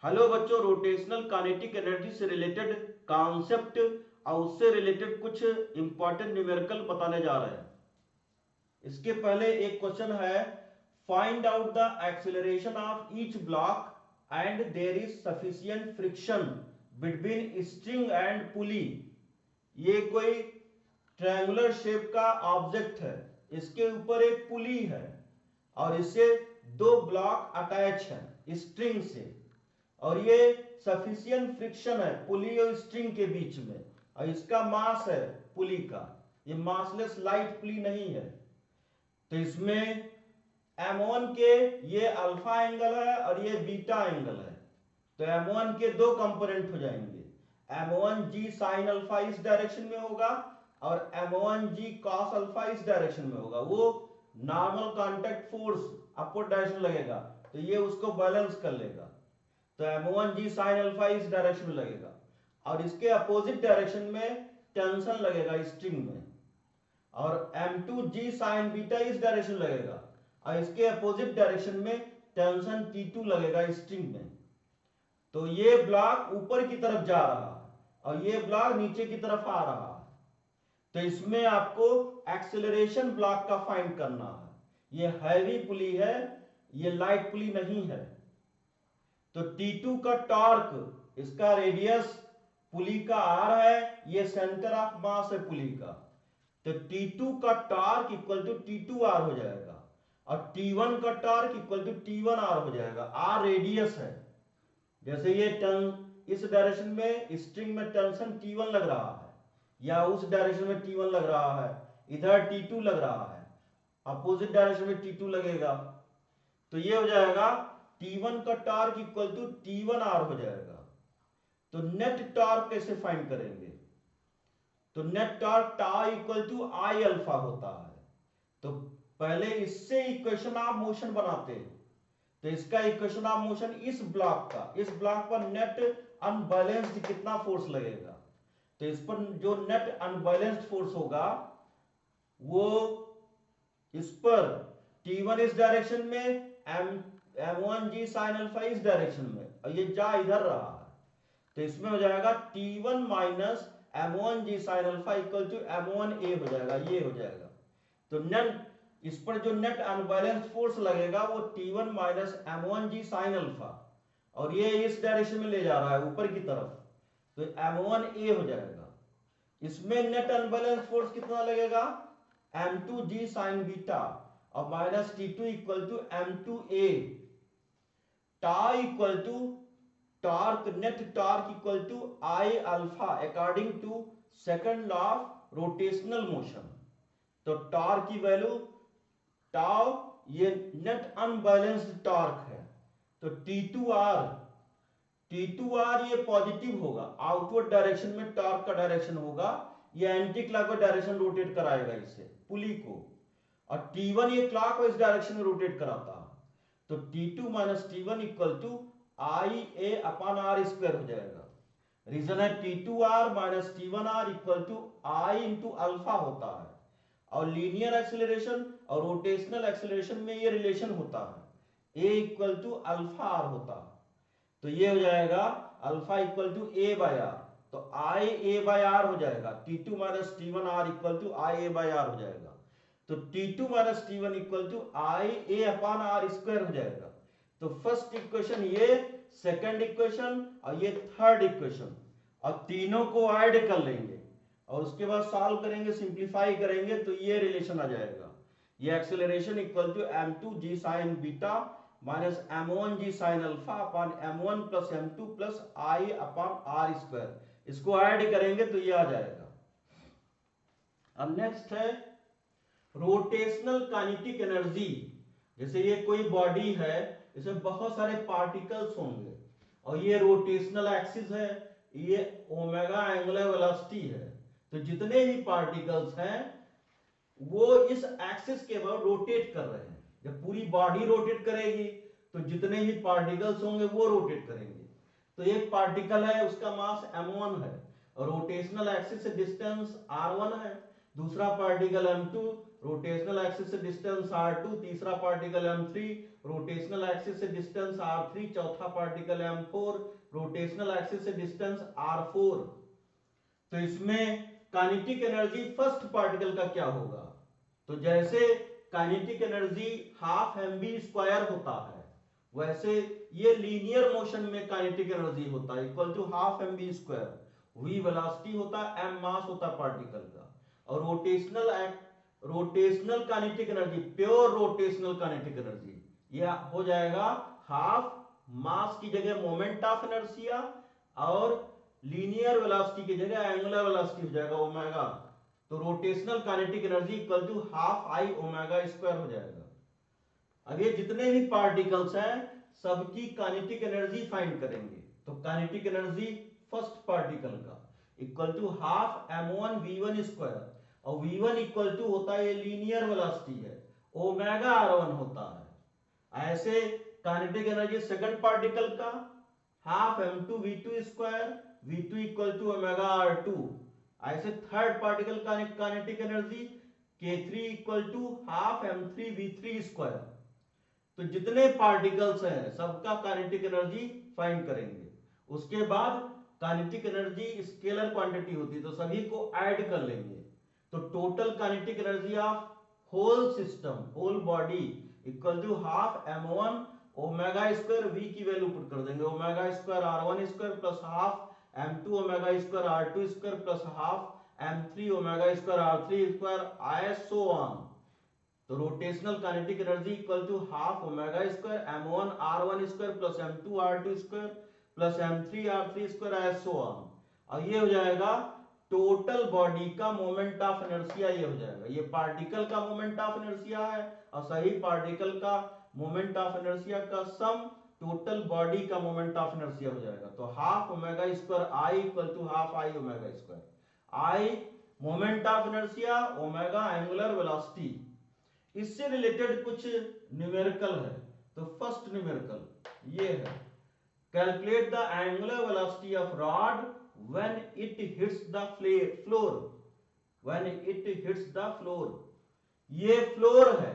Hello बच्चों, rotational kinetic energy से related concept और उससे रिलेटेड कुछ इंपॉर्टेंट न्यूमेरिकल बताने जा रहे हैं। इसके पहले एक क्वेश्चन है, find out the acceleration of each block and there is sufficient friction between string and pulley. ये कोई ट्रायंगुलर शेप का ऑब्जेक्ट है, इसके ऊपर एक पुली है और इससे दो ब्लॉक अटैच है स्ट्रिंग से, और ये सफिशिएंट फ्रिक्शन है पुली और स्ट्रिंग के बीच में, और इसका मास है पुली का, ये मासलेस लाइट पुली नहीं है। तो इसमें M1 के ये अल्फा एंगल है और ये बीटा एंगल है, तो M1 के दो कंपोनेंट हो जाएंगे, M1G साइन अल्फा इस डायरेक्शन में होगा और M1G कॉस अल्फा इस डायरेक्शन में होगा। वो normal contact force upward direction लगेगा तो ये उसको बैलेंस कर लेगा, तो M1G साइन अल्फा इस डायरेक्शन में लगेगा और इसके अपोजिट डायरेक्शन में टेंशन लगेगा स्ट्रिंग में, और M2G साइन बीटा इस डायरेक्शन लगेगा और इसके अपोजिट डायरेक्शन में टेंशन T2 लगेगा स्ट्रिंग में। तो ये ब्लॉक ऊपर की तरफ जा रहा है और ये ब्लॉक नीचे की तरफ आ रहा है, तो इसमें आपको एक्सेलरेशन ब्लॉक का फाइंड करना है। ये हैवी पुली है, ये लाइट पुली नहीं है। तो T2 का टॉर्क, इसका रेडियस पुली का R है, ये सेंटर ऑफ मास है पुली का, तो T2 का टॉर्क इक्वल टू T2R हो जाएगा और T1 का टॉर्क इक्वल टू T1R हो जाएगा। R रेडियस है, जैसे ये इस डायरेक्शन में स्ट्रिंग में टेंशन T1 लग रहा है या उस डायरेक्शन में T1 लग रहा है, इधर T2 लग रहा है, अपोजिट डायरेक्शन में T2 लगेगा, तो ये हो जाएगा T1 का टॉर्क इक्वल टू T1R हो जाएगा। तो नेट टॉर्क कैसे फाइंड करेंगे? तो net torque tau equal to I alpha होता है। तो पहले इससे इक्वेशन ऑफ मोशन बनाते हैं, तो इसका इक्वेशन ऑफ मोशन इस ब्लॉक का, इस ब्लॉक पर नेट अनबैलेंस्ड कितना फोर्स लगेगा, तो इस पर जो नेट अनबैलेंस्ड फोर्स होगा वो इस पर T1 इस डायरेक्शन में, M1G साइन अल्फा इस डायरेक्शन में, और ये जा इधर रहा है, तो इसमें हो जाएगा T1 minus M1G sine alpha equal to M1A हो जाएगा, ये हो जाएगा। तो नेट इस पर जो नेट अनबैलेंस्ड फोर्स लगेगा वो T1 minus M1G sine alpha, और ये इस डायरेक्शन में ले जा रहा है ऊपर की तरफ, तो M1A हो जाएगा। इसमें नेट अनबैलेंस्ड फोर्स कितना लगेगा? M2G साइन बीटा और minus T2 equal to M2A। Tau equal to torque, net torque equal to I alpha according to second law of rotational motion. तो टॉर्क की वैल्यू टाउ, ये net unbalanced torque है, तो T2R ये positive होगा, outward direction में torque का direction होगा, ये एंटी क्लॉकवाइज डायरेक्शन रोटेट कराएगा इसे पुली को, और T1 ये क्लॉकवाइज डायरेक्शन में रोटेट कराता है, तो T2 minus T1 equal to IA upon R square हो जाएगा। रीजन है T2R minus T1R equal to I into alpha होता है, और लीनियर एक्सेलरेशन और रोटेशनल एक्सेलरेशन में ये रिलेशन होता है, A equal to alpha R होता है, तो ये हो जाएगा alpha equal to A by R, तो I A बाय R हो जाएगा, T2 minus T1R equal to I A by R हो जाएगा, तो T2 minus T1 equal to I A upon R square हो जाएगा। तो फर्स्ट इक्वेशन ये, सेकंड इक्वेशन और ये थर्ड इक्वेशन, और तीनों को ऐड कर लेंगे और उसके बाद सॉल्व करेंगे, सिंप्लीफाई करेंगे, तो ये रिलेशन आ जाएगा, ये acceleration equal to M2G sine beta minus M1G sine alpha upon M1 plus M2 plus I upon R square, इसको ऐड करेंगे तो ये आ जाएगा। अब नेक्स्ट है रोटेशनल काइनेटिक एनर्जी। जैसे ये कोई बॉडी है, इसमें बहुत सारे पार्टिकल्स होंगे और ये रोटेशनल एक्सिस है, ये ओमेगा एंगुलर वेलोसिटी है, तो जितने भी पार्टिकल्स हैं वो इस एक्सिस के बाद रोटेट कर रहे हैं। जब पूरी बॉडी रोटेट करेगी तो जितने भी पार्टिकल्स होंगे वो रोटेट करेंगे। तो एक पार्टिकल है, उसका मास m1 है और रोटेशनल एक्सिस से डिस्टेंस r1 है, दूसरा पार्टिकल m2 रोटेशनल एक्सिस से डिस्टेंस r2, तीसरा पार्टिकल m3 रोटेशनल एक्सिस से डिस्टेंस r3, चौथा पार्टिकल m4 रोटेशनल एक्सिस से डिस्टेंस r4। तो इसमें काइनेटिक एनर्जी फर्स्ट पार्टिकल का क्या होगा? तो जैसे काइनेटिक एनर्जी हाफ mv² होता है, वैसे ये लीनियर मोशन में काइनेटिक एनर्जी होता है equal to half mv²। v velocity होता है, m मास होता है पार्टिकल का, और rotational kinetic energy, pure rotational kinetic energy, यह हो जाएगा हाफ मास की जगह मोमेंट ऑफ इनर्शिया, और लीनियर वेलोसिटी की जगह एंगुलर वेलोसिटी हो जाएगा ओमेगा। तो rotational kinetic energy equal to half I omega square हो जाएगा। अब ये जितने भी पार्टिकल्स हैं सबकी काइनेटिक एनर्जी फाइंड करेंगे। तो काइनेटिक एनर्जी फर्स्ट पार्टिकल का equal to half m1 v1 square, और v1 इक्वल टू होता है, ये लीनियर वेलोसिटी है, ओमेगा r1 होता है। ऐसे काइनेटिक एनर्जी सेकंड पार्टिकल का half m2 v2 square, v2 equal to omega r2। ऐसे थर्ड पार्टिकल का kinetic energy k3 equal to half m3 v3 square. तो जितने पार्टिकल्स हैं सबका काइनेटिक एनर्जी फाइंड करेंगे। उसके बाद काइनेटिक एनर्जी स्केलर क्वांटिटी होती है, तो सभी को ऐड कर लेंगे। तो total kinetic energy of whole system, whole body equal to half m1 omega square, v की वैल्यू पुट कर देंगे, omega square r1 square plus half m2 omega square r2 square plus half m3 omega square r3 square, as so on. तो rotational kinetic energy equal to half omega square m1 r1 square plus m2 r2 square plus m3 r3 square, as so on. और ये हो जाएगा total body का moment of inertia, ये हो जाएगा, ये पार्टिकल का मोमेंट ऑफ इनर्शिया है, और सही पार्टिकल का मोमेंट ऑफ इनर्शिया का सम टोटल बॉडी का मोमेंट ऑफ इनर्शिया हो जाएगा। तो half omega square I equal to half I omega square, I moment of inertia, omega angular velocity. इससे रिलेटेड कुछ न्यूमेरिकल है। तो फर्स्ट न्यूमेरिकल ये है, calculate the angular velocity of rod when it hits the floor, when it hits the floor. ये floor है,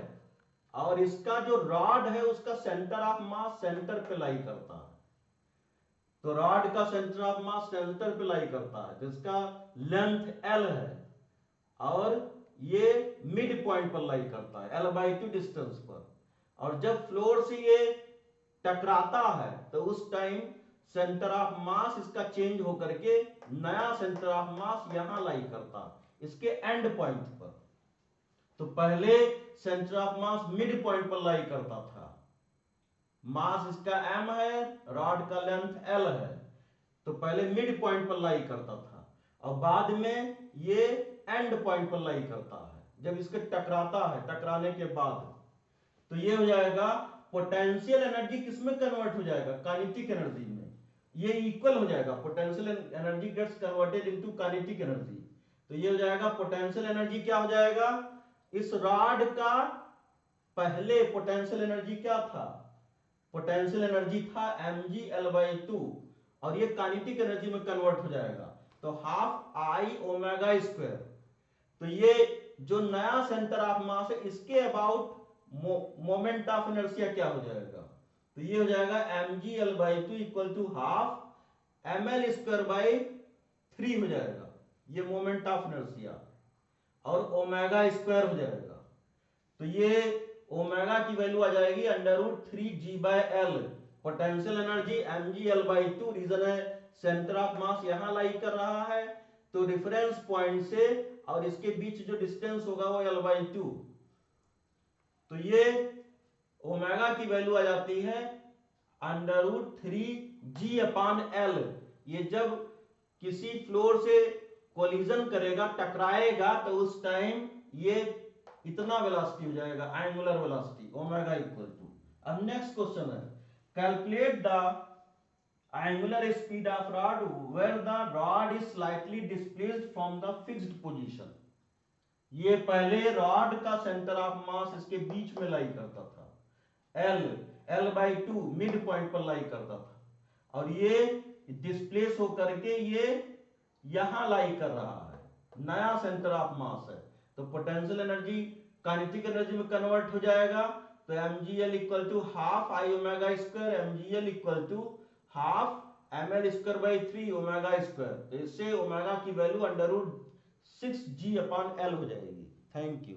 और इसका जो रॉड है उसका सेंटर ऑफ मास सेंटर पे लाई करता है। तो रॉड का सेंटर ऑफ मास सेंटर पे लाई करता है, जिसका लेंथ L है, और ये मिड पॉइंट पर लाई करता है L/2 डिस्टेंस पर। और जब फ्लोर से ये टकराता है तो उस टाइम सेंटर ऑफ मास इसका चेंज होकर के नया सेंटर ऑफ मास यहां लाई करता है इसके एंड पॉइंट पर। तो पहले centre of mass mid point पर लाई करता था, मास इसका m है, रॉड का लेंथ L है, तो पहले मिड पॉइंट पर लाई करता था, और बाद में ये एंड पॉइंट पर लाई करता है जब इसके टकराता है, टकराने के बाद। तो ये हो जाएगा पोटेंशियल एनर्जी किसमें कन्वर्ट हो जाएगा? काइनेटिक एनर्जी में। ये इक्वल हो जाएगा, potential energy gets converted into kinetic energy. तो ये हो जाएगा पोटेंशियल एनर्जी क्या हो जाएगा? इस रॉड का पहले पोटेंशियल एनर्जी क्या था? पोटेंशियल एनर्जी था mgL/2, और ये काइनेटिक एनर्जी में कन्वर्ट हो जाएगा, तो हाफ आई ओमेगा स्क्वायर। तो ये जो नया सेंटर ऑफ मास है इसके अबाउट मोमेंट ऑफ इनर्शिया क्या हो जाएगा? तो ये हो जाएगा mgL/2 equal to half ml²/3 हो जाएगा, ये मोमेंट ऑफ इनर्शिया, और ओमेगा स्क्वायर हो जाएगा। तो ये ओमेगा की वैल्यू आ जाएगी √3g/L। Potential energy mgL/2, reason है सेंटर ऑफ मास यहां लाई कर रहा है, तो रेफरेंस पॉइंट से और इसके बीच जो डिस्टेंस होगा वो L/2। तो ये ओमेगा की वैल्यू आ जाती है √3g/L। ये जब किसी फ्लोर से कोलिजन करेगा, टकराएगा, तो उस टाइम ये इतना वेलोसिटी हो जाएगा, angular velocity omega equal to. अब नेक्स्ट क्वेश्चन है, calculate the angular speed of rod where the rod is slightly displaced from the fixed position. ये पहले रॉड का सेंटर ऑफ मास इसके बीच में लाई करता था, L/2 मिड पॉइंट पर लाई करता था, और ये डिस्प्लेस होकर के ये यहां लाई कर रहा है, नया सेंटर ऑफ मास है, तो पोटेंशियल एनर्जी काइनेटिक एनर्जी में कन्वर्ट हो जाएगा। तो mgl equal to half I omega square, mgl equal to half ml square by 3 omega square. तो इससे ओमेगा की value under root 6g upon L हो जाएगी। Thank you.